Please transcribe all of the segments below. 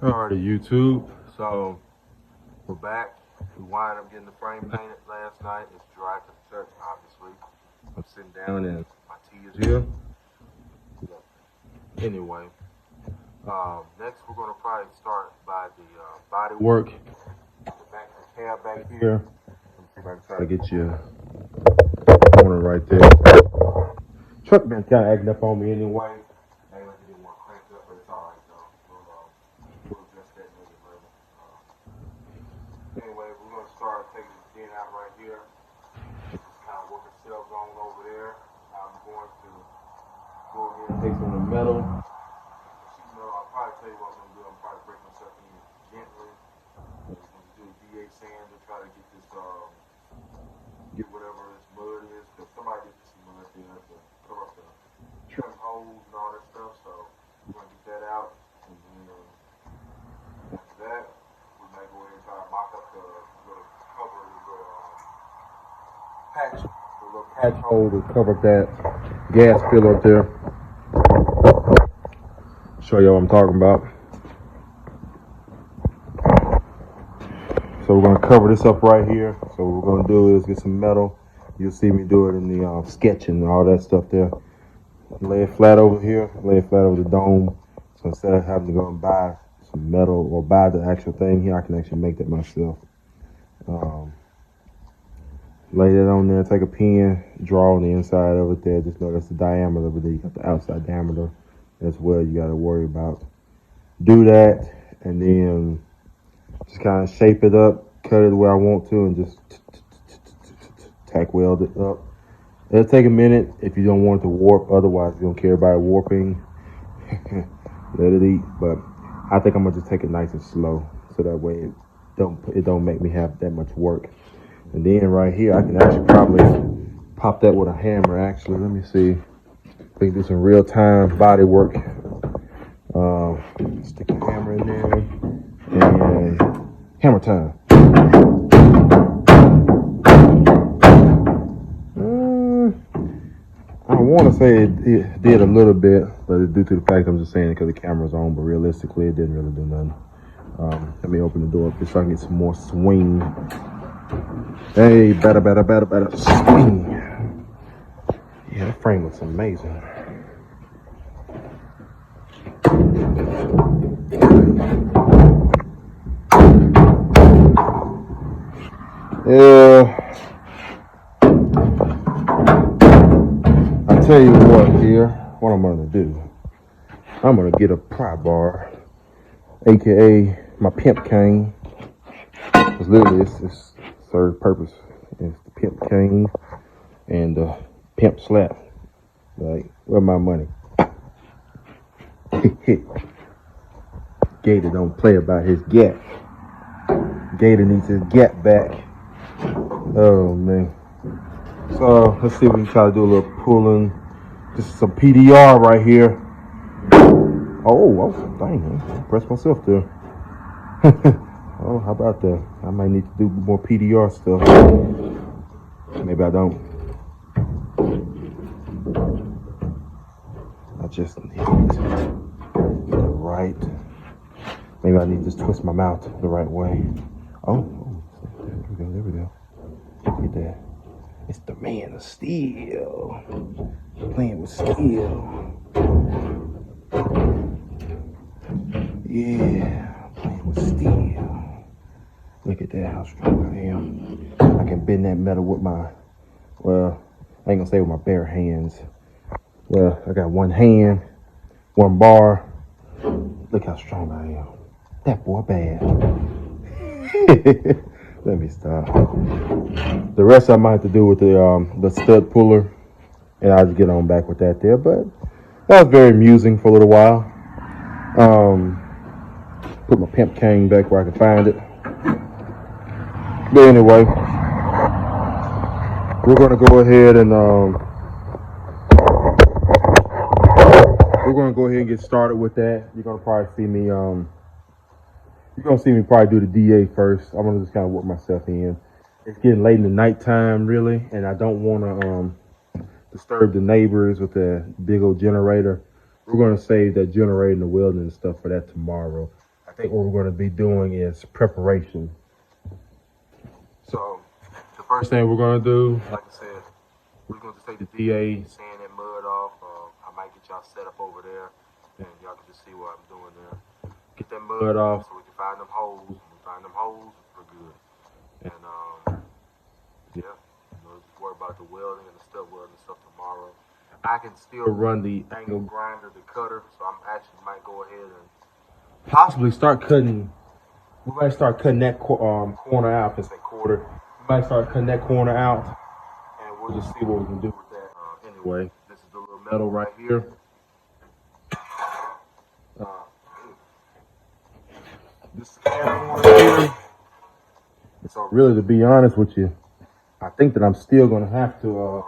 Alrighty, YouTube. So we're back. We wind up getting the frame painted last night. It's dry to the touch, obviously. I'm sitting down and my tea is here. Anyway, next we're gonna probably start by the body work. The back of the cab back here. Let me see if I can try to get you a corner right there. Truck been kind of acting up on me anyway. I ain't like it didn't want to crank up, but it's alright though. We'll adjust that maybe later. Anyway, we're going to start taking the skin out right here. Just kind of work ourselves on over there. I'm going to go ahead and take some of the metal. I'll probably tell you what I'm going to do. I'm probably break myself in gently. I'm going to do a DA sand to try to get this, get whatever this mud is. Because somebody did some mud there to cover up the trim holes and all that stuff. So we're going to get that out. And then after that, we might go ahead and try to mock up the cover, the little patch hole to cover up that gas filler up there. Show you what I'm talking about. So we're gonna cover this up right here. So what we're gonna do is get some metal. You'll see me do it in the sketching and all that stuff there. Lay it flat over here, lay it flat over the dome. So instead of having to go and buy some metal or buy the actual thing here, I can actually make that myself. Lay that on there, take a pen, draw on the inside of it there. Just know that's the diameter, but then you got the outside diameter as well you got to worry about. Do that, and then just kind of shape it up, cut it the way I want to, and just tack weld it up. It'll take a minute if you don't want it to warp. Otherwise, if you don't care about it warping, let it eat. But I think I'm gonna just take it nice and slow, so that way it don't make me have that much work. And then right here, I can actually probably pop that with a hammer. Actually, let me see. We can do some real time body work. Stick a hammer in there, and hammer time. I want to say it did a little bit, but it's due to the fact I'm just saying it because the camera's on. But realistically, it didn't really do nothing. Let me open the door up just so I can get some more swing. Hey, better swing. Yeah, that frame looks amazing. Yeah. I tell you what here, what I'm gonna do. I'm gonna get a pry bar, aka my pimp cane. Because literally it's served purpose. It's the pimp cane and the pimp slap. Like, where my money? Gator don't play about his gap. Gator needs his gap back. Oh man. So let's see if we can try to do a little pulling. This is some PDR right here. Oh dang, I pressed myself there. Oh, how about that? I might need to do more PDR stuff. Maybe I don't. I just need the right. Maybe I need to just twist my mouth the right way. Oh, there we go. Look at that. It's the man of steel. Playing with steel. Yeah, playing with steel. Look at that, how strong I am. I can bend that metal with my, well, I ain't gonna say with my bare hands. Well, I got one hand, one bar. Look how strong I am. That boy bad. Let me stop. The rest I might have to do with the stud puller, and I'll just get on back with that there. But that was very amusing for a little while. Put my pimp cane back where I can find it. But anyway, we're gonna go ahead and get started with that. You're gonna probably see me probably do the DA first. I'm gonna just kind of work myself in. It's getting late in the nighttime, really, and I don't want to disturb the neighbors with the big old generator. We're gonna save that generator and the welding and stuff for that tomorrow. I think what we're going to be doing is preparation. So the first thing we're going to do, like I said, we're going to take the DA, sand and mud off. I might get y'all set up over there, and y'all can just see what I'm doing there. Get that mud off so we can find them holes. When we find them holes, we're good. And yeah, just worry about the welding and the step welding and stuff tomorrow. I can still run the angle grinder, the cutter, so I'm actually might go ahead and possibly start cutting. We might start cutting that corner out. If it's a quarter, we might start cutting that corner out, and we'll just see what we can do with that. Anyway, this is the little metal right here. This is the corner here. So really, to be honest with you, I think that I'm still gonna have to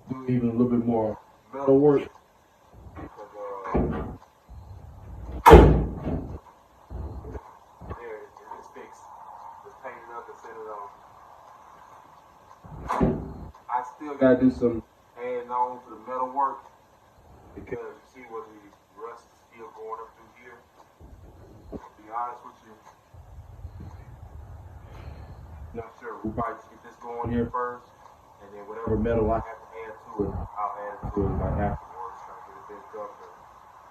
do even a little bit more metal work. There, it's fixed. Just paint it up and set it on. I still gotta do some adding on to the metal work because you see where the rust is still going up through here. To be honest with you, not sure. We'll probably just get this going here first, and then whatever metal I have to add to it, I'll add to it like afterwards. Try to get it bent up and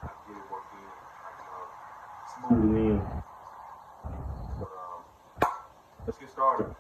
I can get it working in. I can smooth it in. But let's get started.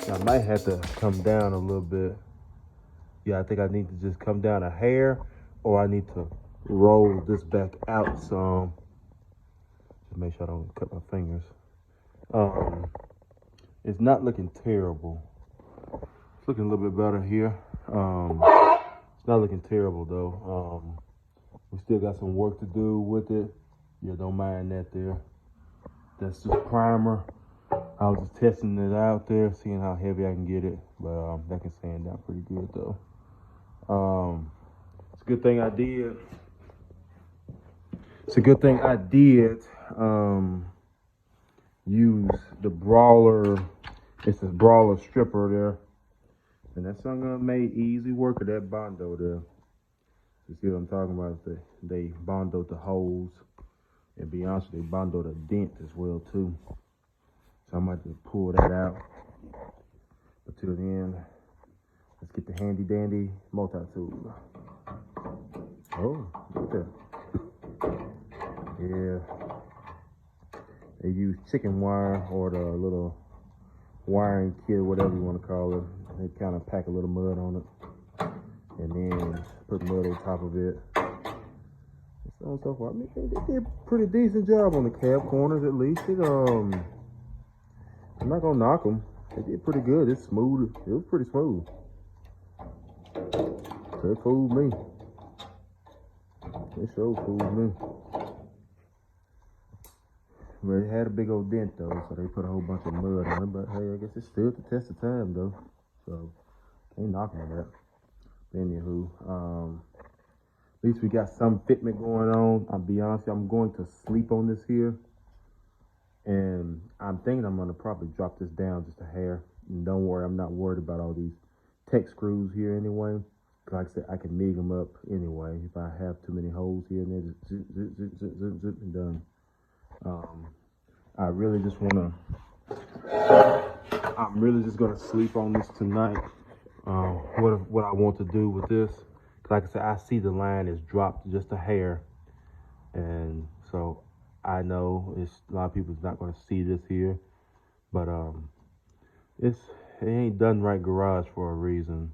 I might have to come down a little bit. Yeah, I think I need to just come down a hair, or I need to roll this back out some. Just make sure I don't cut my fingers. It's not looking terrible. It's looking a little bit better here. It's not looking terrible though. We still got some work to do with it. Yeah, don't mind that there. That's just primer. I was just testing it out there, seeing how heavy I can get it, but that can sand down pretty good though. It's a good thing I did. It's a good thing I did use the Brawler. It's this Brawler stripper there, and that's something made easy work of that Bondo there. You see what I'm talking about? They Bondoed the holes, and be honest, they Bondoed a dent as well too. So I might just pull that out. But till then, let's get the handy dandy multi-tool. Oh, look at that. Yeah. They use chicken wire or the little wiring kit, whatever you want to call it. They kind of pack a little mud on it and then put mud on top of it. And so on and so forth. I mean, they did a pretty decent job on the cab corners at least. I'm not gonna knock them. They did pretty good. It's smooth. It was pretty smooth. So it fooled me. It sure fooled me. But it had a big old dent though, so they put a whole bunch of mud on it. But hey, I guess it stood the test of time though. So can't knock on that. Anywho, at least we got some fitment going on. I'll be honest, I'm going to sleep on this here. And I'm thinking I'm gonna probably drop this down just a hair. And don't worry, I'm not worried about all these tech screws here anyway. Like I said, I can MIG them up anyway. If I have too many holes here and there, just zip, zip, zip, zip, zip, zip, and done. I'm really just gonna sleep on this tonight. What I want to do with this, like I said, I see the line is dropped just a hair, and so I know a lot of people's not gonna see this here, but it ain't done right garage for a reason.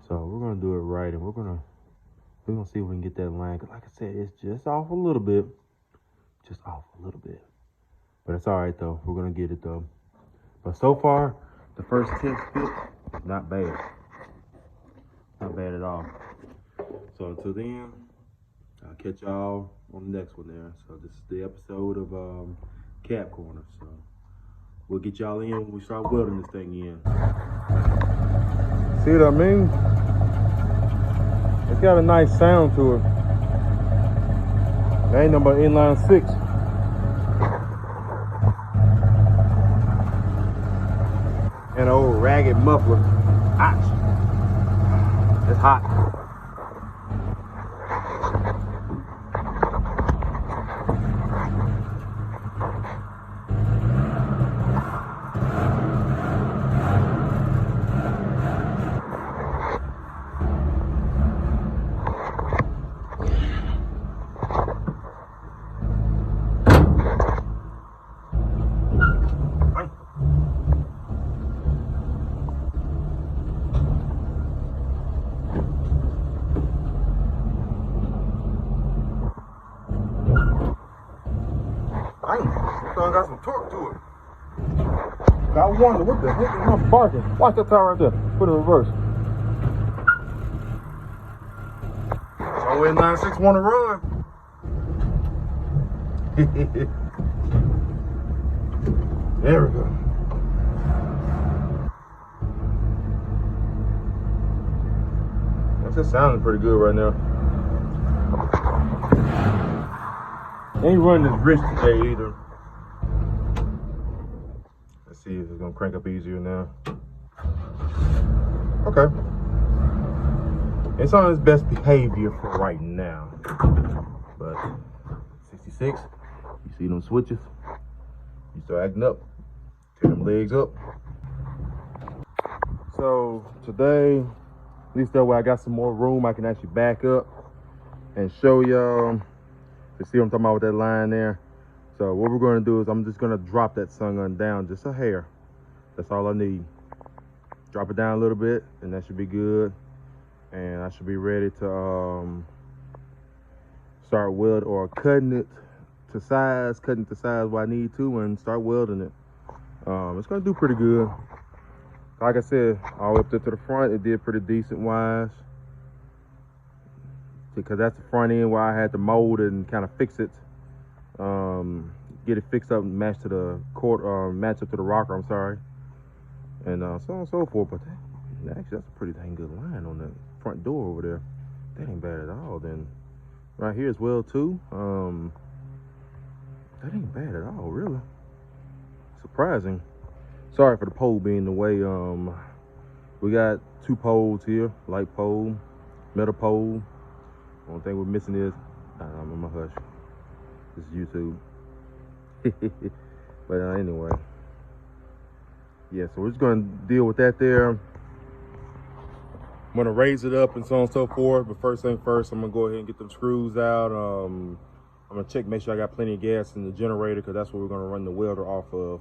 So we're gonna do it right, and we're gonna see if we can get that line. 'Cause like I said, it's just off a little bit. Just off a little bit. But it's all right, though. We're going to get it, though. But so far, the first test fit, not bad. Not bad at all. So until then, I'll catch y'all on the next one there. So this is the episode of Cab Corner. So we'll get y'all in when we start welding this thing in. See what I mean? It's got a nice sound to it. That ain't nothing but inline 6. And an old ragged muffler. Hot. It's hot. This thing got some torque to it. I wonder what the heck is my barking. Watch that tire right there. Put it in reverse. So in 96 want to run. There we go. That's just sounding pretty good right now. Ain't running as rich today either. Let's see if it's gonna crank up easier now. Okay. It's on its best behavior for right now. But 66, you see them switches? You start acting up. Turn them legs up. So today, at least that way I got some more room I can actually back up and show y'all. You see what I'm talking about with that line there? So what we're gonna do is I'm just gonna drop that sun down just a hair. That's all I need. Drop it down a little bit and that should be good. And I should be ready to start welding or cutting it to size where I need to and start welding it. It's gonna do pretty good. Like I said, all up there to the front, it did pretty decent wise. Because that's the front end where I had to mold it and kind of fix it, get it fixed up and match to the match up to the rocker. I'm sorry, and so on and so forth. But actually, that's a pretty dang good line on that front door over there. That ain't bad at all. Then right here as well too. That ain't bad at all, really. Surprising. Sorry for the pole being in the way. We got 2 poles here, light pole, metal pole. Only thing we're missing is, I'm in my hush. This is YouTube. But anyway, yeah. So we're just gonna deal with that there. I'm gonna raise it up and so on and so forth. But first thing first, I'm gonna go ahead and get them screws out. I'm gonna check, make sure I got plenty of gas in the generator, because that's what we're gonna run the welder off of.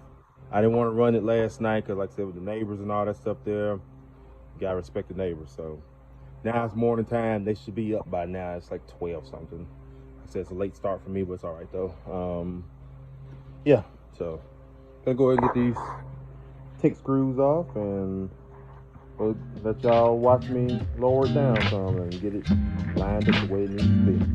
I didn't want to run it last night because, like I said, with the neighbors and all that stuff there, you gotta respect the neighbors. So now it's morning time. They should be up by now. It's like 12 something. I said it's a late start for me, but it's all right though. Yeah, so gonna go ahead and get these tick screws off, and we'll let y'all watch me lower it down some and get it lined up the way it needs to be.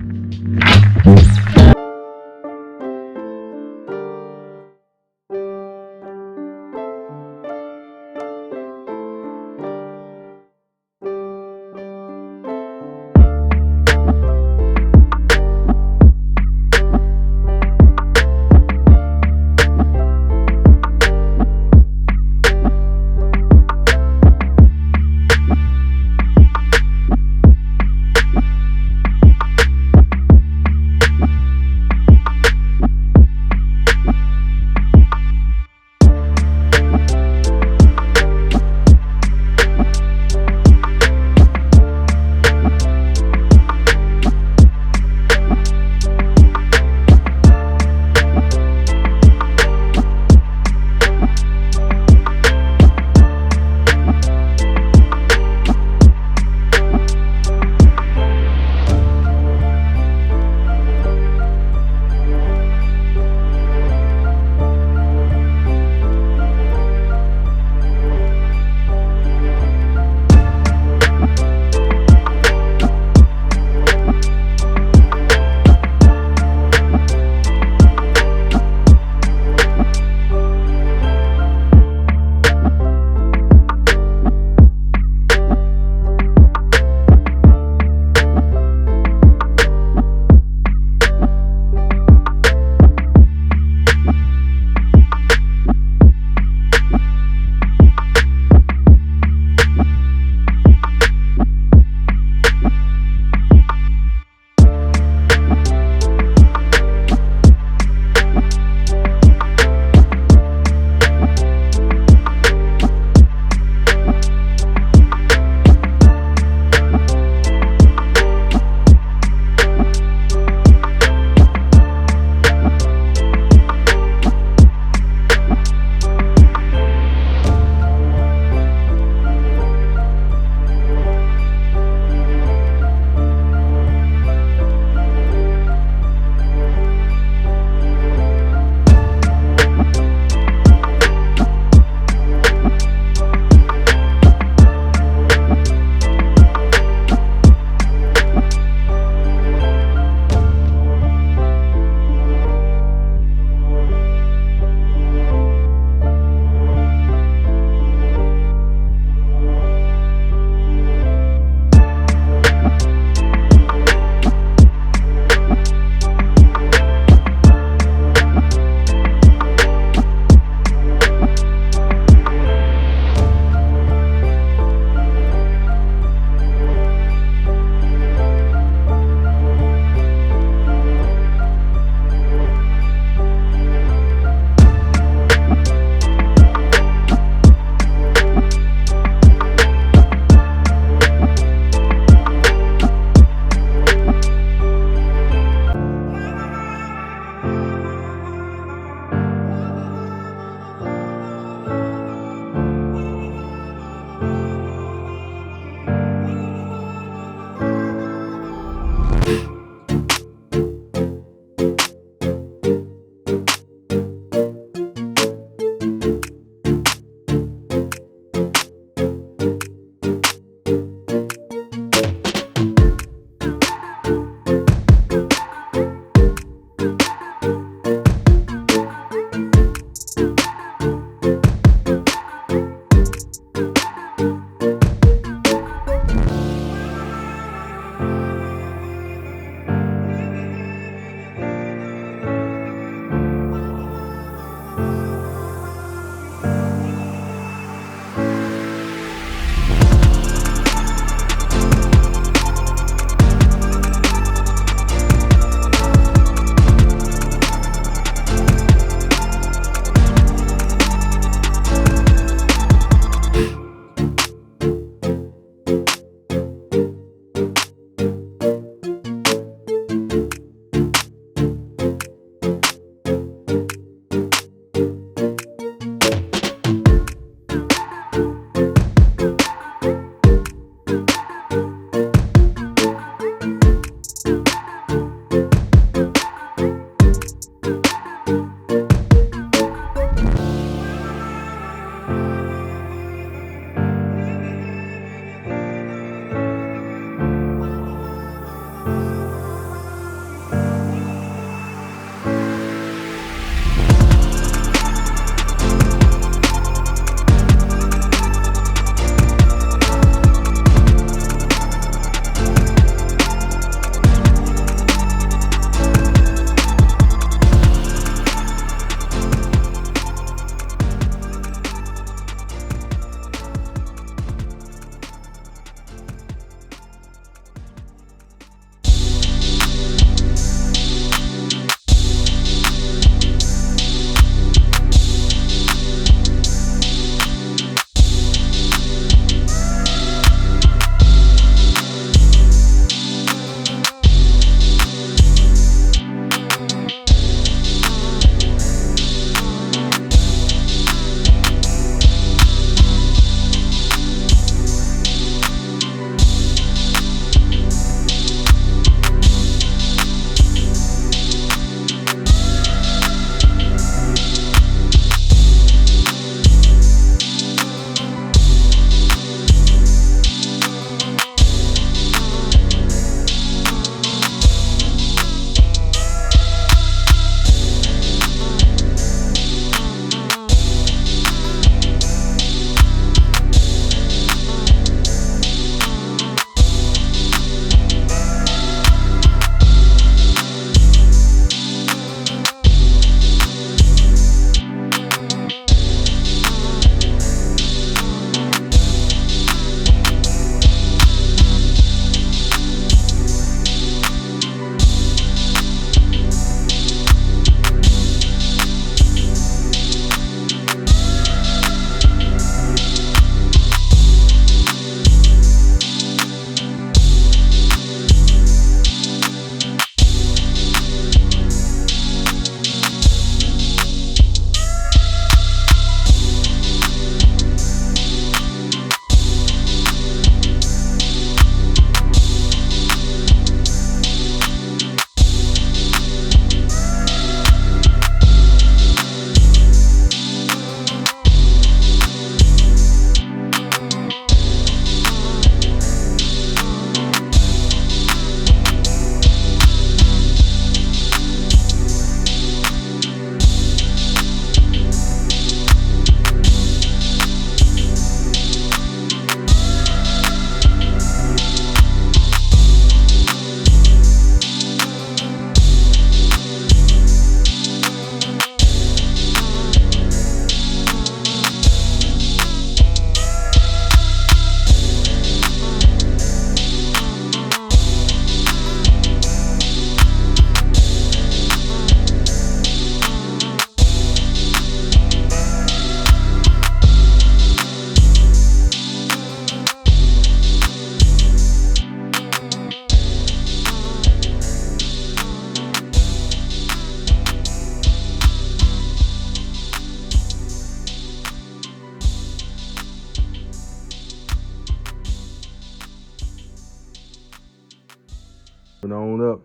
on up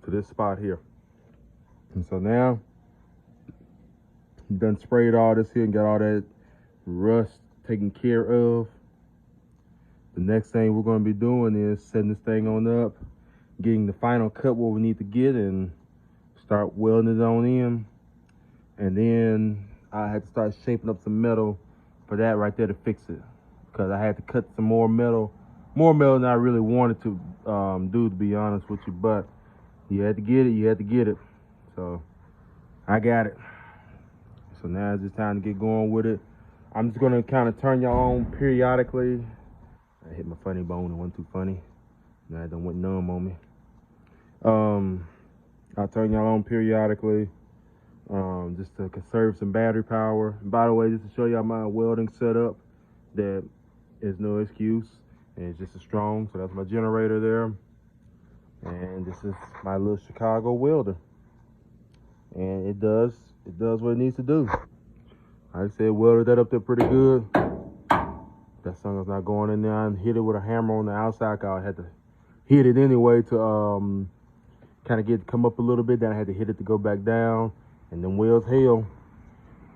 to this spot here. And so now, done sprayed all this here and got all that rust taken care of. The next thing we're going to be doing is setting this thing on up, getting the final cut where we need to get, and start welding it on in. And then I had to start shaping up some metal for that right there to fix it, because I had to cut some more metal than I really wanted to do, to be honest with you. But you had to get it. So I got it. So now it's just time to get going with it. I'm just gonna kind of turn y'all on periodically. I hit my funny bone, it wasn't too funny. Now it done went numb on me. I'll turn y'all on periodically, just to conserve some battery power. And by the way, just to show y'all my welding setup, that is no excuse, and it's just as strong. So that's my generator there, and this is my little Chicago welder, and it does what it needs to do. Like I said, welded that up there pretty good. That sucker's not going in there, and hit it with a hammer on the outside, cause I had to hit it anyway to kind of come up a little bit. Then I had to hit it to go back down, and then wheels held.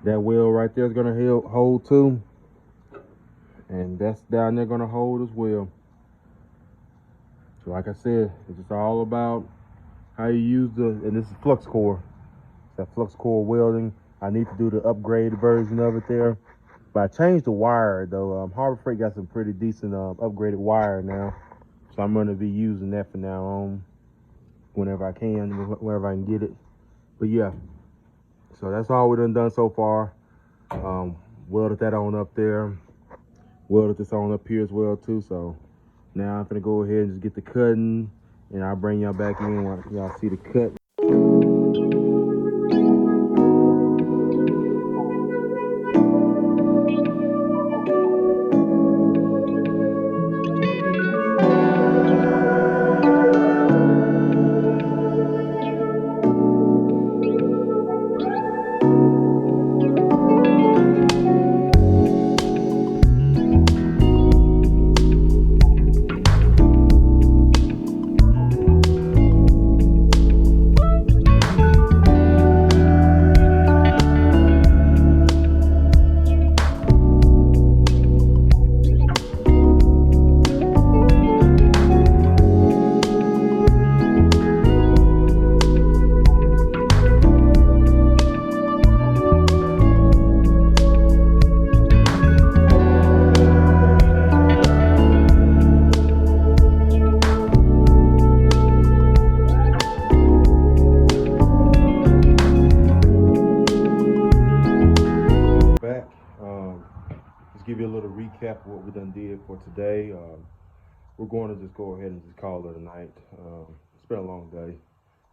That wheel right there is gonna hold too, and that's down there gonna hold as well. So like I said, it's just all about how you use and this is flux core. It's that flux core welding. I need to do the upgraded version of it there, but I changed the wire though. Harbor Freight got some pretty decent upgraded wire now, so I'm gonna be using that from now on, whenever I can get it. But yeah, so that's all we done so far. Welded that on up there, welded this on up here as well too. So now I'm gonna go ahead and just get the cutting, and I'll bring y'all back in when y'all see the cut. Give you a little recap of what we done did for today. We're going to just go ahead and just call it a night. It's been a long day,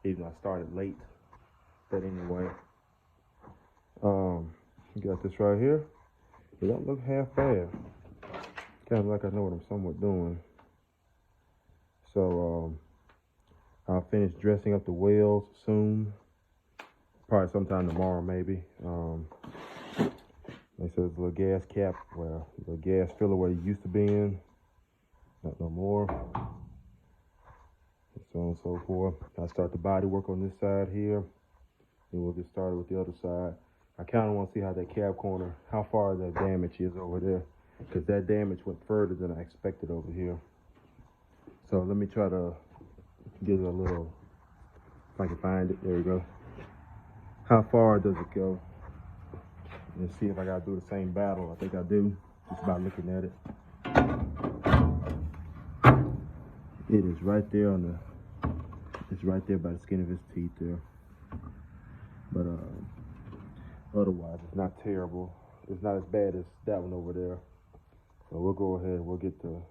even I started late, but anyway, you got this right here. It don't look half bad. Kind of like I know what I'm somewhat doing. So I'll finish dressing up the wheels soon, probably sometime tomorrow maybe. They said there's a little gas cap, well, the gas filler where it used to be in, not no more, and so on and so forth. I'll start the body work on this side here, and we'll get started with the other side. I kind of want to see how that cab corner, how far that damage is over there, because that damage went further than I expected over here. So let me try to get a little, if I can find it, there we go. How far does it go? And see if I gotta do the same battle. I think I do, just by looking at it. It is right there it's right there by the skin of his teeth there. But otherwise, it's not terrible. It's not as bad as that one over there. So we'll go ahead, we'll get to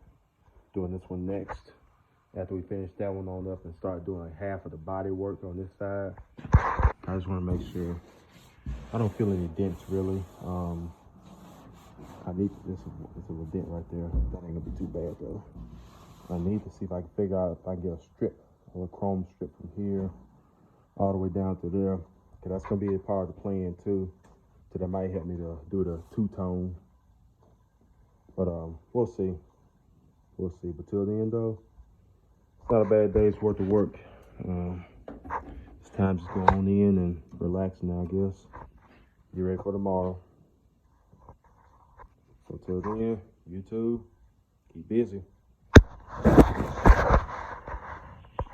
doing this one next. After we finish that one on up and start doing like half of the body work on this side. I just wanna make sure. I don't feel any dents really. I need this is a little dent right there. That ain't gonna be too bad though. I need to see if I can figure out if I can get a strip, a little chrome strip from here all the way down to there. Cause that's gonna be a part of the plan too. So that might help me to do the two-tone. But we'll see. We'll see. But till then though, It's not a bad day's worth of work. It's time to just go on in and relax now, I guess. Get ready for tomorrow. So till then, YouTube, keep busy.